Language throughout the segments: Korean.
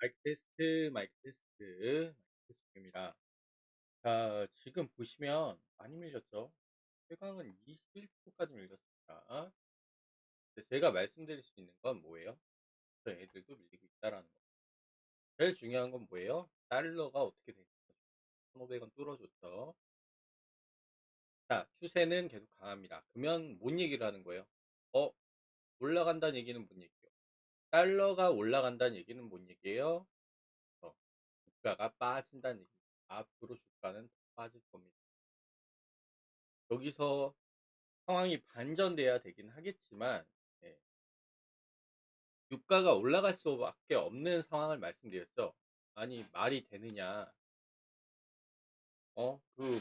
마이크 테스트 중입니다. 자, 지금 보시면 많이 밀렸죠? 최강은 21%까지 밀렸습니다. 근데 제가 말씀드릴 수 있는 건 뭐예요? 저 애들도 밀리고 있다라는 거. 제일 중요한 건 뭐예요? 달러가 어떻게 되는 거죠? 1,500원 뚫어줬죠. 자, 추세는 계속 강합니다. 그러면 뭔 얘기를 하는 거예요? 어, 올라간다는 얘기는 뭔 얘기예요? 달러가 올라간다는 얘기는 뭔 얘기예요? 어, 주가가 빠진다는 얘기입니다. 앞으로 주가는 더 빠질 겁니다. 여기서 상황이 반전돼야 되긴 하겠지만, 예, 유가가 올라갈 수밖에 없는 상황을 말씀드렸죠. 아니, 말이 되느냐?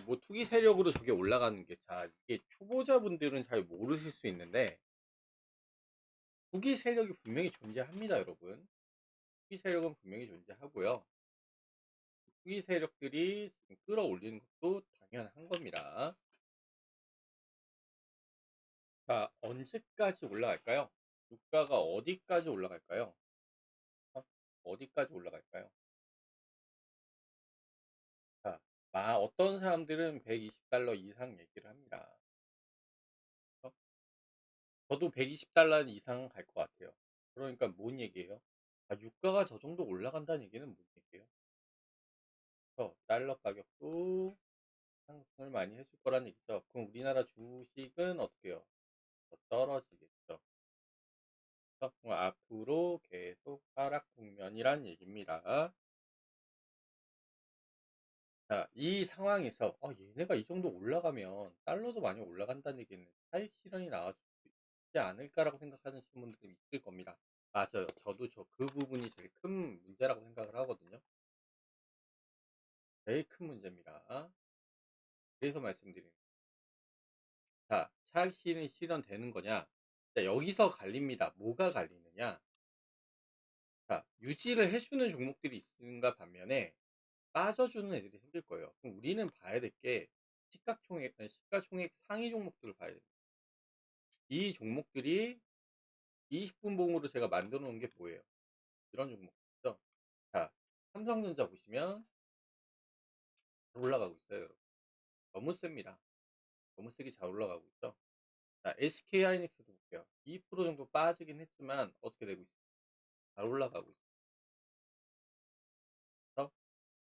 뭐 투기 세력으로 저게 올라가는 게, 자, 이게 초보자분들은 잘 모르실 수 있는데, 투기 세력이 분명히 존재합니다, 여러분. 투기 세력은 분명히 존재하고요. 투기 세력들이 지금 끌어올리는 것도 당연한 겁니다. 자, 언제까지 올라갈까요? 유가가 어디까지 올라갈까요? 어디까지 올라갈까요? 자, 어떤 사람들은 120달러 이상 얘기를 합니다. 어? 저도 120달러 이상 갈 것 같아요. 그러니까 뭔 얘기예요? 유가가 저 정도 올라간다는 얘기는 뭔 얘기예요? 달러 가격도 상승을 많이 해줄 거란 얘기죠. 그럼 우리나라 주식은 어떻게 해요? 더 떨어지겠죠. 그럼 앞으로 계속 하락 국면이란 얘기입니다. 자, 이 상황에서 얘네가 이 정도 올라가면 달러도 많이 올라간다는 얘기는 차익 실현이 나와주지 않을까라고 생각하는 분들이 있을 겁니다. 맞아요. 저도 그 부분이 제일 큰 문제라고 생각을 하거든요. 제일 큰 문제입니다. 그래서 말씀드리는 거예요. 자, 차익 실현이 실현되는 거냐? 자, 여기서 갈립니다. 뭐가 갈리느냐? 자, 유지를 해주는 종목들이 있는가 반면에 빠져주는 애들이 생길 거예요. 그럼 우리는 봐야 될 게 시가총액 상위 종목들을 봐야 돼요. 이 종목들이 20분 봉으로 제가 만들어 놓은 게 뭐예요? 이런 종목이죠. 자, 삼성전자 보시면 잘 올라가고 있어요, 여러분. 너무 셉니다. 너무 세게 잘 올라가고 있죠. 자, SK하이닉스도 볼게요. 2% 정도 빠지긴 했지만 어떻게 되고 있어요? 잘 올라가고 있죠.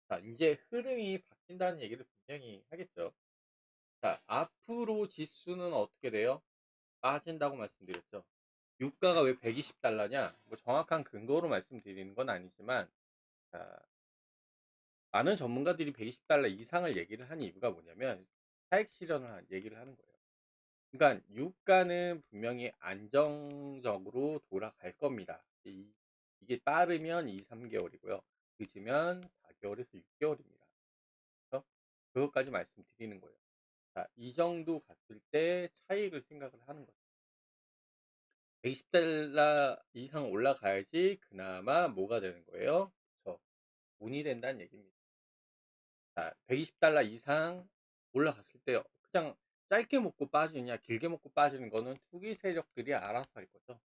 자, 이제 흐름이 바뀐다는 얘기를 분명히 하겠죠. 자, 앞으로 지수는 어떻게 돼요? 빠진다고 말씀드렸죠. 유가가 왜 120달러냐? 뭐 정확한 근거로 말씀드리는 건 아니지만, 자, 많은 전문가들이 120달러 이상을 얘기를 한 이유가 뭐냐면 차익 실현을 얘기를 하는 거예요. 그러니까 유가는 분명히 안정적으로 돌아갈 겁니다. 이게 빠르면 2, 3개월이고요. 늦으면 4개월에서 6개월입니다. 그래서 그것까지 말씀드리는 거예요. 자, 이 정도 갔을 때 차익을 생각을 하는 거죠. 120달러 이상 올라가야지 그나마 뭐가 되는 거예요? 그쵸. 돈이 된다는 얘기입니다. 자, 120달러 이상 올라갔을 때 그냥 짧게 먹고 빠지느냐 길게 먹고 빠지는 거는 투기 세력들이 알아서 할 거죠.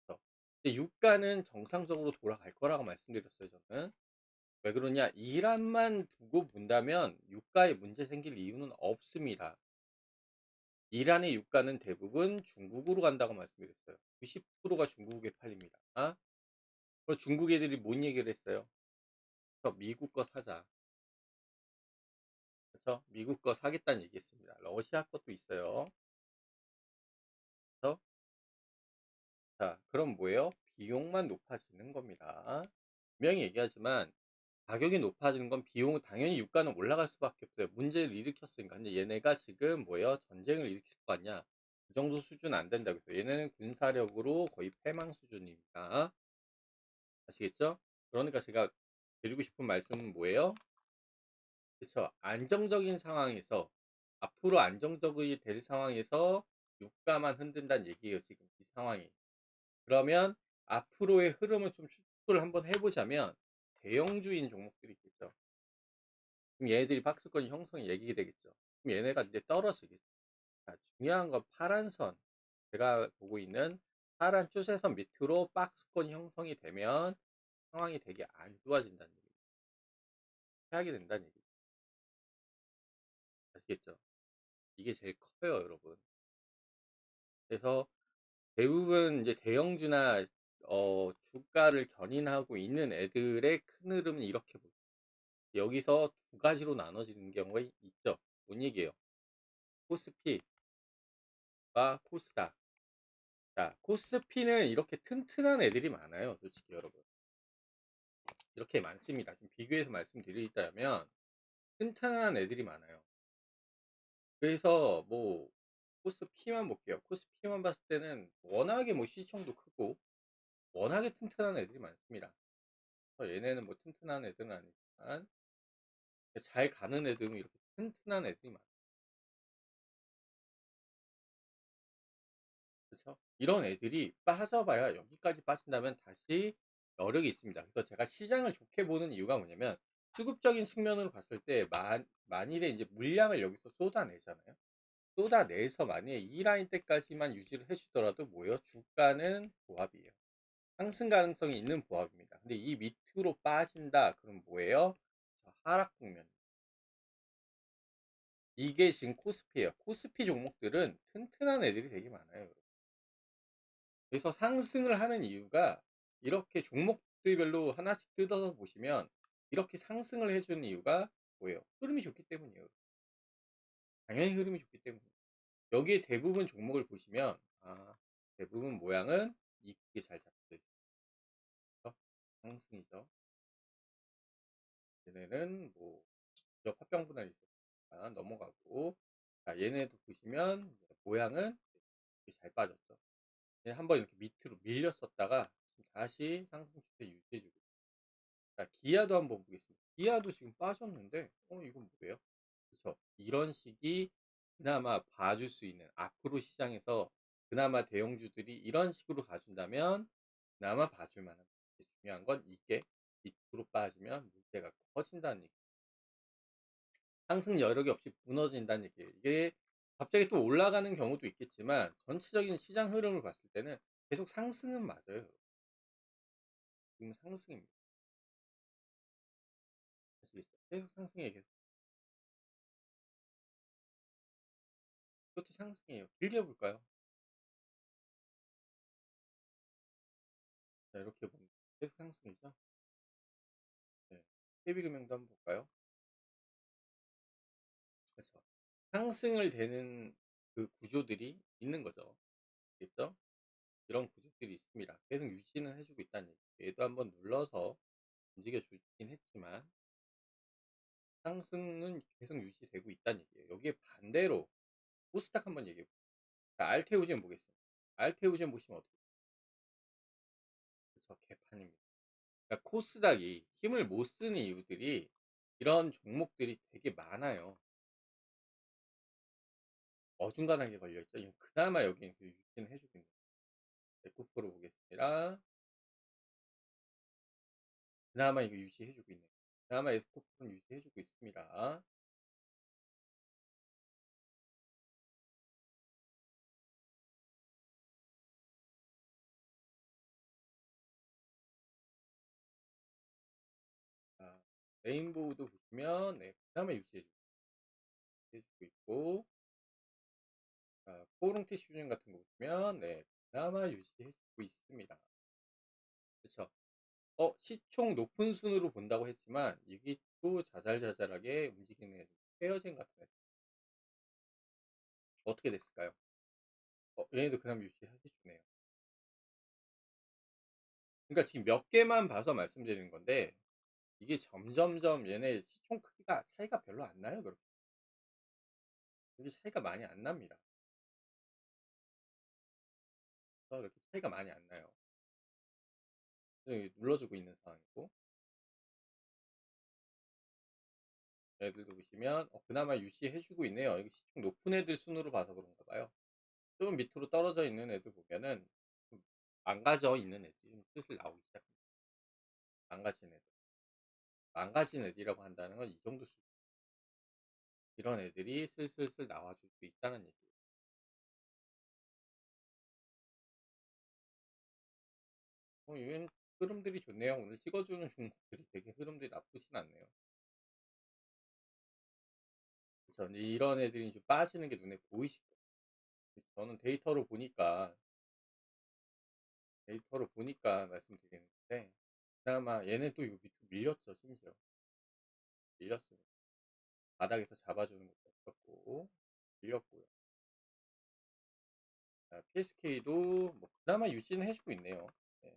그쵸. 근데 유가는 정상적으로 돌아갈 거라고 말씀드렸어요, 저는. 왜 그러냐? 이란만 두고 본다면 유가에 문제 생길 이유는 없습니다. 이란의 유가는 대부분 중국으로 간다고 말씀드렸어요. 90%가 중국에 팔립니다. 그럼 중국 애들이 뭔 얘기를 했어요? 미국 거 사자. 그렇죠? 미국 거 사겠다는 얘기했습니다. 러시아 것도 있어요. 그래서 자, 그럼 뭐예요? 비용만 높아지는 겁니다. 분명히 얘기하지만 가격이 높아지는 건 비용은 당연히 유가는 올라갈 수밖에 없어요. 문제를 일으켰으니까. 근데 얘네가 지금 뭐예요? 전쟁을 일으킬 거 아니야? 그 정도 수준 안 된다고 해서 얘네는 군사력으로 거의 패망 수준입니다. 아시겠죠? 그러니까 제가 드리고 싶은 말씀은 뭐예요? 그렇죠. 안정적인 상황에서 앞으로 안정적이 될 상황에서 유가만 흔든다는 얘기예요. 지금 이 상황이. 그러면 앞으로의 흐름을 좀 추측을 한번 해보자면 대형주인 종목들이 있겠죠. 그럼 얘네들이 박스권 형성이 얘기 되겠죠. 그럼 얘네가 이제 떨어지겠죠. 자, 중요한 건 파란 선. 제가 보고 있는 파란 추세선 밑으로 박스권 형성이 되면 상황이 되게 안 좋아진다는 얘기죠. 최악이 된다는 얘기죠. 아시겠죠? 이게 제일 커요, 여러분. 그래서 대부분 이제 대형주나 주가를 견인하고 있는 애들의 큰 흐름은 이렇게 보죠. 여기서 두 가지로 나눠지는 경우가 있죠. 뭔 얘기예요? 코스피와 코스닥. 자, 코스피는 이렇게 튼튼한 애들이 많아요, 솔직히 여러분. 이렇게 많습니다. 좀 비교해서 말씀드리자면 튼튼한 애들이 많아요. 그래서 뭐 코스피만 볼게요. 코스피만 봤을 때는 워낙에 뭐 시총도 크고 워낙에 튼튼한 애들이 많습니다. 그래서 얘네는 뭐 튼튼한 애들은 아니지만 잘 가는 애들은 이렇게 튼튼한 애들이 많아요. 그렇죠? 이런 애들이 빠져봐야 여기까지 빠진다면 다시 여력이 있습니다. 그래서 제가 시장을 좋게 보는 이유가 뭐냐면 수급적인 측면으로 봤을 때 만일에 이제 물량을 여기서 쏟아내잖아요. 쏟아내서 만약에 이 라인 때까지만 유지를 해주더라도 뭐예요? 주가는 보합이에요. 상승 가능성이 있는 보합입니다. 근데 이 밑으로 빠진다. 그럼 뭐예요? 하락 국면. 이게 지금 코스피예요. 코스피 종목들은 튼튼한 애들이 되게 많아요. 그래서 상승을 하는 이유가 이렇게 종목들별로 하나씩 뜯어서 보시면 이렇게 상승을 해주는 이유가 뭐예요? 흐름이 좋기 때문이에요. 당연히 흐름이 좋기 때문이에요. 여기에 대부분 종목을 보시면 대부분 모양은 이쁘게 잘 잡혀 있어. 상승이죠. 얘네는 뭐 화평 분할이 있었으니까 넘어가고, 자 얘네도 보시면 모양은 이렇게 잘 빠졌죠. 한번 이렇게 밑으로 밀렸었다가 다시 상승 추세 유지해주고. 자 기아도 한번 보겠습니다. 기아도 지금 빠졌는데 이건 뭐예요? 그렇죠. 이런 식이 그나마 봐줄 수 있는, 앞으로 시장에서 그나마 대형주들이 이런 식으로 가준다면 그나마 봐줄 만한. 중요한 건 이게 밑으로 빠지면 문제가 커진다는 얘기. 상승 여력이 없이 무너진다는 얘기예요. 이게 갑자기 또 올라가는 경우도 있겠지만 전체적인 시장 흐름을 봤을 때는 계속 상승은 맞아요. 지금 상승입니다. 아시겠죠? 계속 상승이에요. 계속. 이것도 상승이에요. 길게 볼까요? 자, 이렇게 보면 계속 상승이죠. 네. KB금융도 한번 볼까요? 그렇죠. 상승을 되는 그 구조들이 있는 거죠. 알겠죠? 이런 구조들이 있습니다. 계속 유지는 해주고 있다는 얘기. 얘도 한번 눌러서 움직여주긴 했지만 상승은 계속 유지되고 있다는 얘기예요. 여기에 반대로 코스닥 한번 얘기해 볼게요. 자, 알테오젠 보겠습니다. 알테오젠 보시면 어떻게 그렇죠? 개판입니다. 그러니까 코스닥이 힘을 못 쓰는 이유들이 이런 종목들이 되게 많아요. 어중간하게 걸려있죠. 그나마 여기는 유지는 해주고 있는 에코프로 보겠습니다. 그나마 이거 유지해주고 있네요. 그나마 에코프로는 유지해주고 있습니다. 자, 레인보우도 보시면 그나마 유지해주고 있고, 자, 코롱티 슈즈님 같은 거 보시면 그나마 유지해주고 있습니다. 그렇죠. 시총 높은 순으로 본다고 했지만 이게 또 자잘자잘하게 움직이는 헤어진 같은 애. 어떻게 됐을까요? 얘네도 그나마 유지해주네요. 그러니까 지금 몇 개만 봐서 말씀드리는 건데 이게 점점점 얘네 시총 크기가 차이가 별로 안 나요. 그렇게 이게 차이가 많이 안 납니다. 그렇게 차이가 많이 안 나요. 눌러주고 있는 상황이고, 애들도 보시면 그나마 유지해주고 있네요. 여기 시총 높은 애들 순으로 봐서 그런가 봐요. 좀 밑으로 떨어져 있는 애들 보면은 좀 망가져 있는 애들이 좀 슬슬 나오기 시작합니다. 망가진 애들. 망가진 애들이라고 한다는 건 이 정도 수준. 이런 애들이 슬슬슬 나와줄 수 있다는 얘기예요. 이건 흐름들이 좋네요. 오늘 찍어주는 종목들이 되게 흐름들이 나쁘진 않네요. 그래서 이제 이런 애들이 좀 빠지는 게 눈에 보이실 거예요. 그래서 저는 데이터로 보니까 말씀드리는데, 그나마 얘는 또 이거 밑으로 밀렸죠, 심지어. 밀렸어요. 바닥에서 잡아주는 것도 없었고, 밀렸고요. 자, PSK도 뭐 그나마 유지는 해주고 있네요. 네.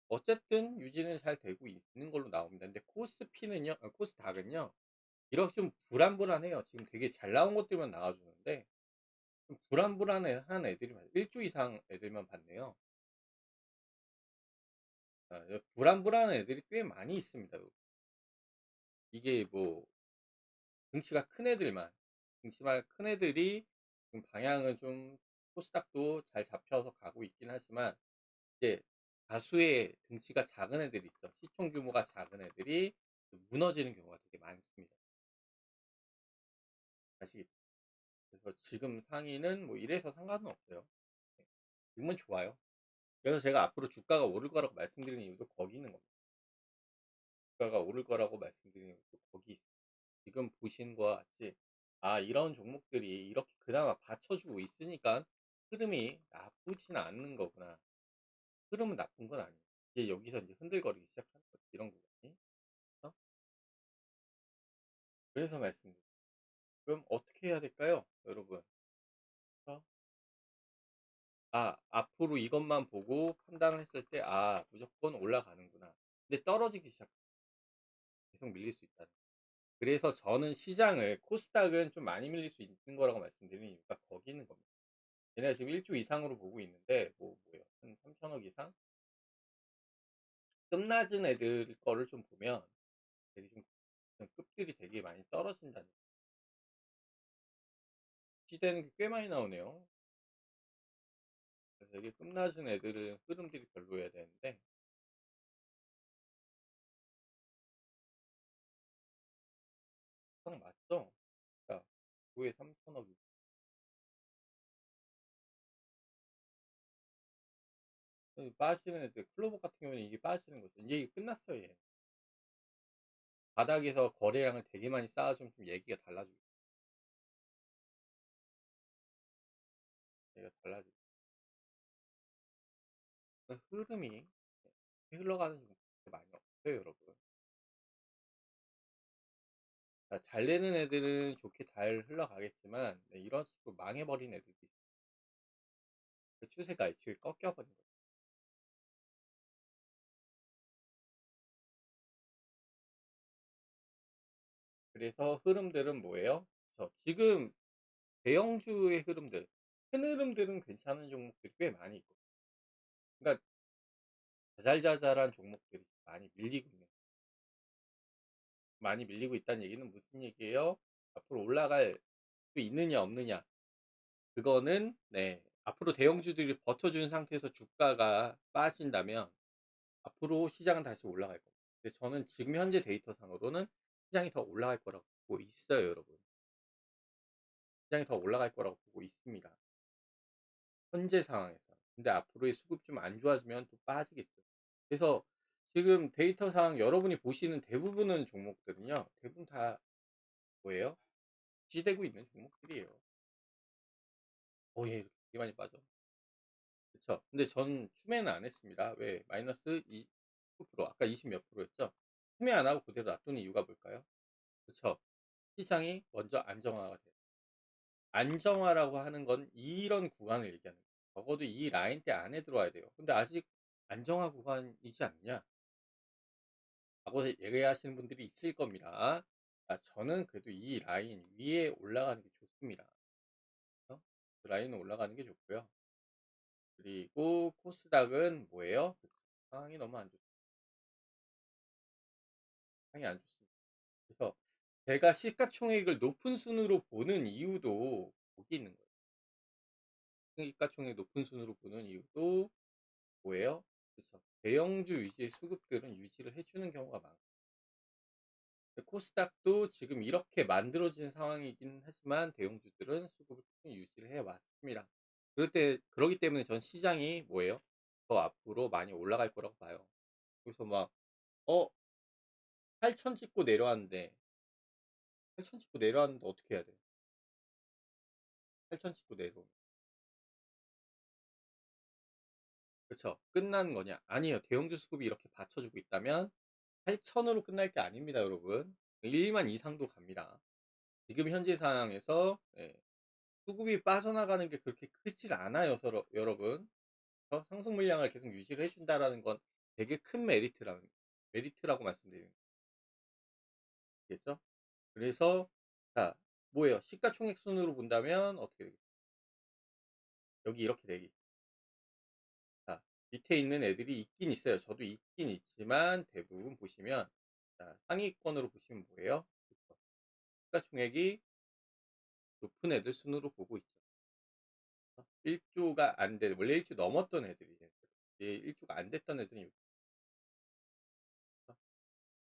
어쨌든 유지는 잘 되고 있는 걸로 나옵니다. 근데 코스닥은요, 이렇게 좀 불안불안해요. 지금 되게 잘 나온 것들만 나와주는데, 좀 불안불안한 애들이 많아요. 1조 이상 애들만 봤네요. 아, 불안불안한 애들이 꽤 많이 있습니다. 이게 뭐 등치가 큰 애들만, 등치가 큰 애들이 좀 방향은 좀 코스닥도 잘 잡혀서 가고 있긴 하지만, 이제 다수의 등치가 작은 애들이 있죠. 시총 규모가 작은 애들이 무너지는 경우가 되게 많습니다. 아시겠죠? 그래서 지금 상위는 뭐 이래서 상관은 없어요. 네. 지금은 좋아요. 그래서 제가 앞으로 주가가 오를 거라고 말씀드리는 이유도 거기 있는 겁니다. 주가가 오를 거라고 말씀드리는 이유도 거기 있어요. 지금 보시는 거와 같이, 아, 이런 종목들이 이렇게 그나마 받쳐주고 있으니까 흐름이 나쁘진 않는 거구나. 흐름은 나쁜 건 아니에요. 이제 여기서 이제 흔들거리기 시작하는 거죠. 이런 구간이. 어? 그래서 말씀드려요. 그럼 어떻게 해야 될까요, 여러분? 어? 아, 앞으로 이것만 보고 판단을 했을 때, 아, 무조건 올라가는구나. 근데 떨어지기 시작, 계속 밀릴 수 있다는. 그래서 저는 시장을, 코스닥은 좀 많이 밀릴 수 있는 거라고 말씀드리는 이유가 거기 있는 겁니다. 얘네가 지금 1조 이상으로 보고 있는데, 뭐예요? 한 3천억 이상? 끝낮은 애들 거를 좀 보면, 되게 좀 급들이 되게 많이 떨어진다는, 시대는 꽤 많이 나오네요. 그래서 되게 끝낮은 애들은 흐름들이 별로여야 되는데, 딱 맞죠? 자, 9에 3천억이 빠지는 애들, 클로버 같은 경우는 이게 빠지는 거죠. 이제 이게 끝났어요, 얘. 바닥에서 거래량을 되게 많이 쌓아주면 좀 얘기가 달라지고, 얘기가 달라지고. 그 흐름이 흘러가는 게 많이 없어요, 여러분. 자, 잘 되는 애들은 좋게 잘 흘러가겠지만, 네, 이런 식으로 망해버린 애들이 있어요. 그 추세가 애초에 꺾여버린 거죠. 그래서 흐름들은 뭐예요? 지금 대형주의 흐름들, 큰 흐름들은 괜찮은 종목들이 꽤 많이 있고, 그러니까 자잘자잘한 종목들이 많이 밀리고 있다는 얘기는 무슨 얘기예요? 앞으로 올라갈 수 있느냐 없느냐, 그거는, 네, 앞으로 대형주들이 버텨준 상태에서 주가가 빠진다면 앞으로 시장은 다시 올라갈 겁니다. 근데 저는 지금 현재 데이터상으로는 시장이 더 올라갈 거라고 보고 있어요, 여러분. 시장이 더 올라갈 거라고 보고 있습니다. 현재 상황에서. 근데 앞으로의 수급이 좀 안 좋아지면 또 빠지겠죠. 그래서 지금 데이터상 여러분이 보시는 대부분의 종목들은요, 대부분 다 뭐예요? 지지되고 있는 종목들이에요. 예, 이렇게 되게 많이 빠져. 그쵸. 근데 전 추매는 안 했습니다. 왜? 마이너스 19%, 아까 20 몇 프로였죠? 추매 안 하고 그대로 놔둔 이유가 뭘까요? 그쵸. 시장이 먼저 안정화가 돼요. 안정화라고 하는 건 이런 구간을 얘기하는 거예요. 적어도 이 라인대 안에 들어와야 돼요. 근데 아직 안정화 구간이지 않냐? 라고 얘기하시는 분들이 있을 겁니다. 아, 저는 그래도 이 라인 위에 올라가는 게 좋습니다. 그래서 그 라인은 올라가는 게 좋고요. 그리고 코스닥은 뭐예요? 상황이 너무 안 좋습니다. 상황이 안 좋습니다. 그래서 제가 시가총액을 높은 순으로 보는 이유도 거기 있는 거예요. 시가총액 높은 순으로 보는 이유도 뭐예요? 그렇죠. 대형주 위주의 수급들은 유지를 해주는 경우가 많고, 코스닥도 지금 이렇게 만들어진 상황이긴 하지만 대형주들은 수급을 꾸준히 유지를 해왔습니다. 그렇기 때문에 전 시장이 뭐예요? 더 앞으로 많이 올라갈 거라고 봐요. 그래서 막 어 8,000 찍고 내려왔는데 8,000 찍고 내려왔는데 어떻게 해야 돼? 8,000 찍고 내려오면. 그쵸. 끝나는 거냐? 아니에요. 대형주 수급이 이렇게 받쳐주고 있다면 8,000 으로 끝날 게 아닙니다, 여러분. 1만 이상도 갑니다. 지금 현재 상황에서 예, 수급이 빠져나가는 게 그렇게 크질 않아요, 여러분. 상승 물량을 계속 유지를 해준다라는 건 되게 큰 메리트라고 말씀드리겠죠. 그래서 자, 뭐예요? 시가총액 순으로 본다면 어떻게 되겠어요? 여기 이렇게 되겠죠. 자, 밑에 있는 애들이 있긴 있어요. 저도 있긴 있지만 대부분 보시면 자, 상위권으로 보시면 뭐예요? 시가총액이 높은 애들 순으로 보고 있죠. 1조가 안 돼. 원래 1조 넘었던 애들이 이제 1조가 안 됐던 애들이 있죠.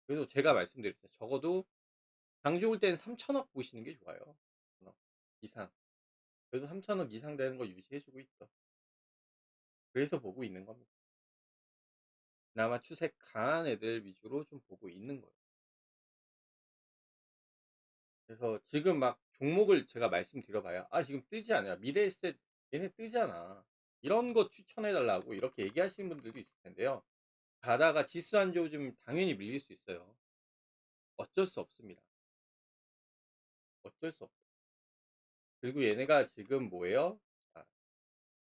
그래서 제가 말씀드렸죠. 적어도 장 좋을 때는 3천억 보시는 게 좋아요. 3천억 이상. 그래도 3천억 이상 되는 거 유지해주고 있죠. 그래서 보고 있는 겁니다. 그나마 추세 강한 애들 위주로 좀 보고 있는 거예요. 그래서 지금 막 종목을 제가 말씀드려봐요. 아, 지금 뜨지 않냐. 미래에셋 얘네 뜨잖아. 이런 거 추천해달라고 이렇게 얘기하시는 분들도 있을 텐데요. 가다가 지수 안 좋으면 당연히 밀릴 수 있어요. 어쩔 수 없습니다. 어쩔 수 없어요. 그리고 얘네가 지금 뭐예요? 아,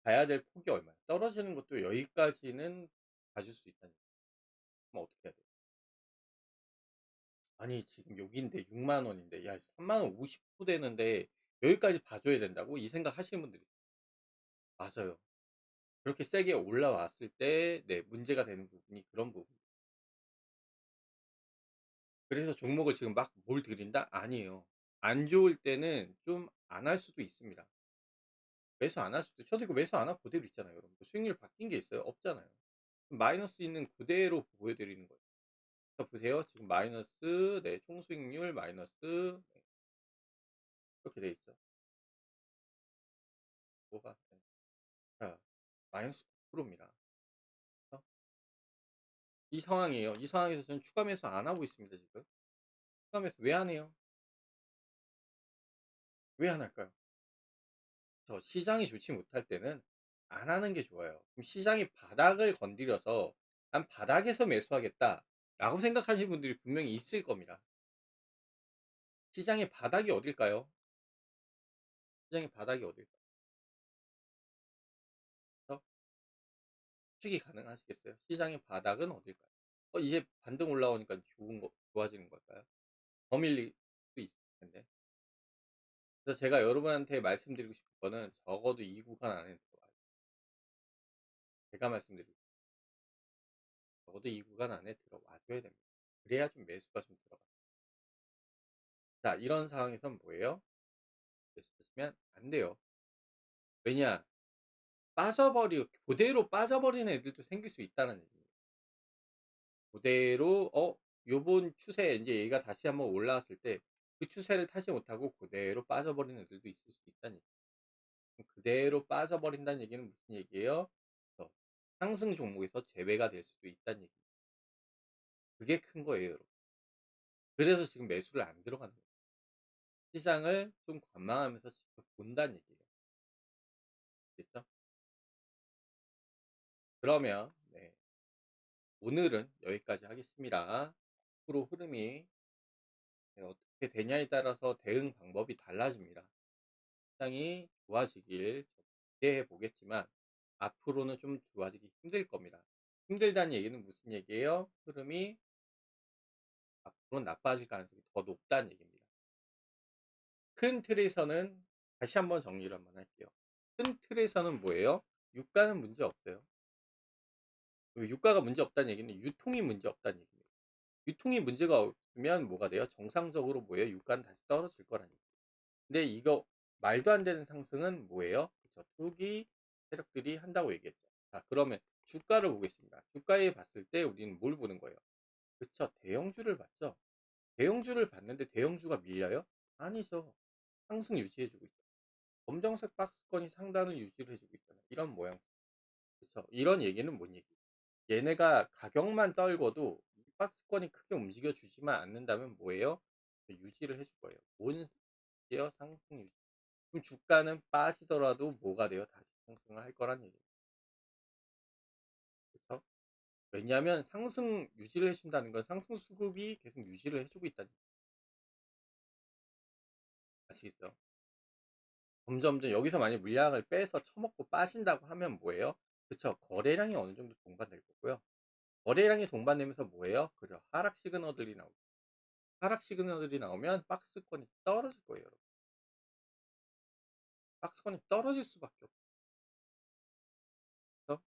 가야 될 폭이 얼마야? 떨어지는 것도 여기까지는 봐줄 수 있다니. 그럼 어떻게 해야 돼? 아니, 지금 여기인데 6만 원인데, 야, 3만 원 50% 되는데 여기까지 봐줘야 된다고? 이 생각 하시는 분들이 있어요. 맞아요. 그렇게 세게 올라왔을 때, 네, 문제가 되는 부분이 그런 부분. 그래서 종목을 지금 막 뭘 들인다? 아니에요. 안 좋을 때는 좀 안 할 수도 있습니다. 매수 안 할 수도, 저도 이거 매수 안 하고 그대로 있잖아요, 여러분. 수익률 바뀐 게 있어요? 없잖아요. 마이너스 있는 그대로 보여드리는 거예요. 자, 보세요. 지금 마이너스, 네, 총수익률 마이너스, 네, 이렇게 돼 있죠. 뭐가, 네. 자, 마이너스 9%입니다. 이 상황이에요. 이 상황에서 저는 추가 매수 안 하고 있습니다, 지금. 추가 매수 왜 안 해요? 왜 안 할까요? 시장이 좋지 못할 때는 안 하는 게 좋아요. 그럼 시장이 바닥을 건드려서 난 바닥에서 매수하겠다 라고 생각하시는 분들이 분명히 있을 겁니다. 시장의 바닥이 어딜까요? 시장의 바닥이 어딜까요? 추측이 가능하시겠어요? 시장의 바닥은 어딜까요? 이제 반등 올라오니까 좋아지는 걸까요? 더 밀릴 수 있을 텐데. 그래서 제가 여러분한테 말씀드리고 싶은 거는 적어도 이 구간 안에 들어와요. 제가 말씀드리고 적어도 이 구간 안에 들어와줘야 됩니다. 그래야 좀 매수가 좀 들어가요. 자, 이런 상황에선 뭐예요? 매수 드시면 안 돼요. 왜냐? 그대로 빠져버리는 애들도 생길 수 있다는 얘기입니다. 그대로, 요번 추세, 이제 얘가 다시 한번 올라왔을 때, 그 추세를 타지 못하고 그대로 빠져버리는 애들도 있을 수 있다는 얘기예요. 그대로 빠져버린다는 얘기는 무슨 얘기예요? 상승 종목에서 제외가 될 수도 있다는 얘기입니다. 그게 큰 거예요, 여러분. 그래서 지금 매수를 안 들어가는 거예요. 시장을 좀 관망하면서 직접 본다는 얘기예요. 됐죠? 그러면, 네, 오늘은 여기까지 하겠습니다. 앞으로 흐름이 네, 어떻게 되냐에 따라서 대응 방법이 달라집니다. 시장이 좋아지길 기대해 보겠지만 앞으로는 좀 좋아지기 힘들 겁니다. 힘들다는 얘기는 무슨 얘기예요? 흐름이 앞으로 나빠질 가능성이 더 높다는 얘기입니다. 큰 틀에서는 다시 한번 정리를 한번 할게요. 큰 틀에서는 뭐예요? 유가는 문제 없어요. 유가가 문제 없다는 얘기는 유통이 문제 없다는 얘기입니다. 유통이 문제가 없으면 뭐가 돼요? 정상적으로 뭐예요? 유가는 다시 떨어질 거라는 얘기예요. 근데 이거 말도 안 되는 상승은 뭐예요? 그쵸? 투기 세력들이 한다고 얘기했죠. 자, 그러면 주가를 보겠습니다. 주가에 봤을 때 우리는 뭘 보는 거예요? 그쵸? 대형주를 봤죠? 대형주를 봤는데 대형주가 밀려요? 아니죠. 상승 유지해주고 있어요. 검정색 박스권이 상단을 유지를 해주고 있잖아요. 이런 모양. 그쵸? 이런 얘기는 뭔 얘기? 얘네가 가격만 떨궈도 이 박스권이 크게 움직여 주지만 않는다면 뭐예요? 유지를 해줄 거예요. 뭔 예요? 상승 유지. 그럼 주가는 빠지더라도 뭐가 돼요? 다시 상승을 할 거란 얘기예요. 그쵸? 왜냐하면 상승 유지를 해 준다는 건 상승 수급이 계속 유지를 해 주고 있다는 아시겠죠? 점점점 여기서 만약 물량을 빼서 처먹고 빠진다고 하면 뭐예요? 그쵸. 거래량이 어느 정도 동반될 거고요. 거래량이 동반되면서 뭐예요? 그죠. 하락 시그널들이 나오죠. 하락 시그널들이 나오면 박스권이 떨어질 거예요, 여러분. 박스권이 떨어질 수밖에 없죠.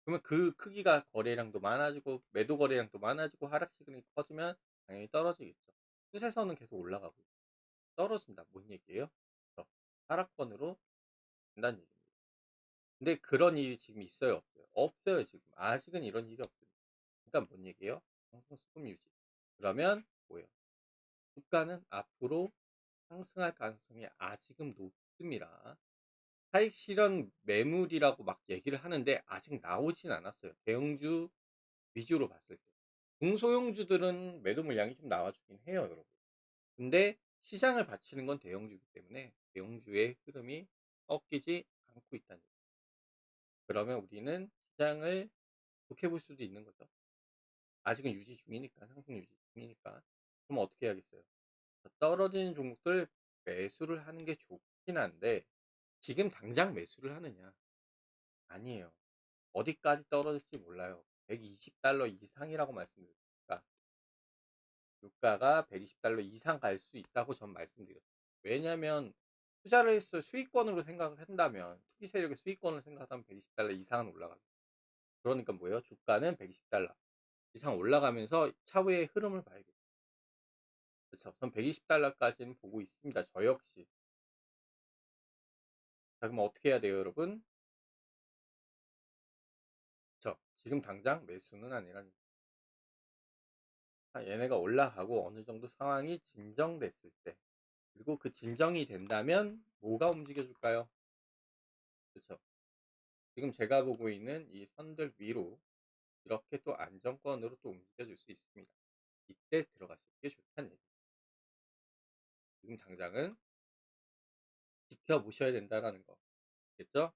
그러면 그 크기가 거래량도 많아지고 매도 거래량도 많아지고 하락 시그널이 커지면 당연히 떨어지겠죠. 추세선은 계속 올라가고 떨어진다. 뭔 얘기예요? 그래서 하락권으로 간다는 얘기입니다. 근데 그런 일이 지금 있어요, 없어요? 없어요, 지금. 아직은 이런 일이 없습니다. 그러니까 뭔 얘기예요? 상승 수급 유지. 그러면 뭐예요? 주가는 앞으로 상승할 가능성이 아직은 높습니다. 차익 실현 매물이라고 막 얘기를 하는데 아직 나오진 않았어요. 대형주 위주로 봤을 때. 중소형주들은 매도 물량이 좀 나와주긴 해요, 여러분. 근데 시장을 바치는 건 대형주이기 때문에 대형주의 흐름이 꺾이지 않고 있다는 얘기예요. 그러면 우리는 시장을 좋게 볼 수도 있는 거죠. 아직은 유지 중이니까, 상승 유지 중이니까. 그럼 어떻게 해야겠어요? 떨어지는 종목들 매수를 하는 게 좋긴 한데 지금 당장 매수를 하느냐? 아니에요. 어디까지 떨어질지 몰라요. 120달러 이상이라고 말씀드렸으니까 유가가 120달러 이상 갈 수 있다고 전 말씀드렸어요. 왜냐하면 투자를 해서 수익권으로 생각을 한다면 투기 세력의 수익권을 생각하면 120달러 이상은 올라가요. 그러니까 뭐예요? 주가는 120달러 이상 올라가면서 차후의 흐름을 봐야겠죠. 그렇죠. 전 120달러까지는 보고 있습니다. 저 역시. 자, 그럼 어떻게 해야 돼요, 여러분? 그렇죠. 지금 당장 매수는 아니라는 얘네가 올라가고 어느 정도 상황이 진정됐을 때 그리고 그 진정이 된다면 뭐가 움직여 줄까요? 그렇죠. 지금 제가 보고 있는 이 선들 위로 이렇게 또 안정권으로 또 움직여 줄 수 있습니다. 이때 들어가시는 게 좋다는 얘기죠. 지금 당장은 지켜보셔야 된다라는 거. 됐죠?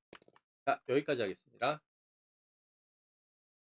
자, 여기까지 하겠습니다.